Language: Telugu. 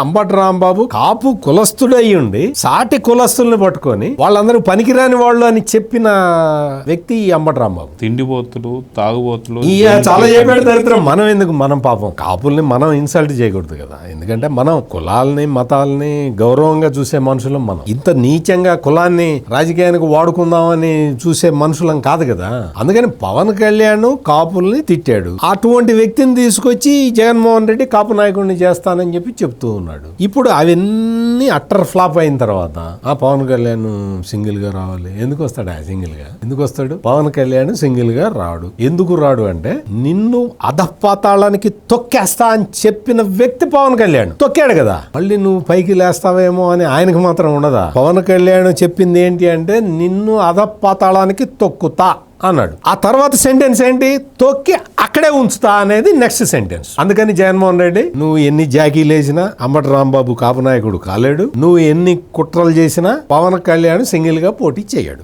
అంబటి రాంబాబు కాపు కులస్తుడయ్యుండి సాటి కులస్తుల్ని పట్టుకొని వాళ్ళందరూ పనికిరాని వాళ్ళు అని చెప్పిన వ్యక్తి ఈ అంబటి రాంబాబు. తిండిపోతులు, తాగుబోతులు, చాలా చెప్పాడు దరిద్రం. మనం ఎందుకు, మనం పాపం కాపుల్ని మనం ఇన్సల్ట్ చేయకూడదు కదా. ఎందుకంటే మనం కులాలని మతాలని గౌరవంగా చూసే మనుషులం. మనం ఇంత నీచంగా కులాన్ని రాజకీయానికి వాడుకుందామని చూసే మనుషులం కాదు కదా. అందుకని పవన్ కళ్యాణ్ కాపుల్ని తిట్టాడు. అటువంటి వ్యక్తిని తీసుకొచ్చి జగన్మోహన్ రెడ్డి కాపు నాయకుడిని చేస్తానని చెప్పి చెప్తూ ఉన్నాడు. ఇప్పుడు అవన్నీ అట్టర్ ఫ్లాప్ అయిన తర్వాత ఆ పవన్ కళ్యాణ్ సింగిల్ గా రావాలి. ఎందుకు వస్తాడు? సింగిల్ గా ఎందుకు వస్తాడు? పవన్ కళ్యాణ్ సింగిల్ గా రాడు. ఎందుకు రాడు అంటే నిన్ను అధపాతాళానికి తొక్కేస్తా అని చెప్పిన వ్యక్తి పవన్ కళ్యాణ్. తొక్కాడు కదా, మళ్ళీ నువ్వు పైకి లేస్తావేమో అని ఆయనకు మాత్రం ఉండదా? పవన్ కళ్యాణ్ చెప్పింది ఏంటి అంటే నిన్ను అధపాతాళానికి తొక్కుతా అన్నాడు. ఆ తర్వాత సెంటెన్స్ ఏంటి? తొక్కి అక్కడే ఉంచుతా అనేది నెక్స్ట్ సెంటెన్స్. అందుకని జగన్మోహన్ రెడ్డి నువ్వు ఎన్ని జాకీలు వేసినా అంబటి రాంబాబు కాపు నాయకుడు కాలేడు. నువ్వు ఎన్ని కుట్రలు చేసినా పవన్ కళ్యాణ్ సింగిల్ గా పోటీ చేయడు.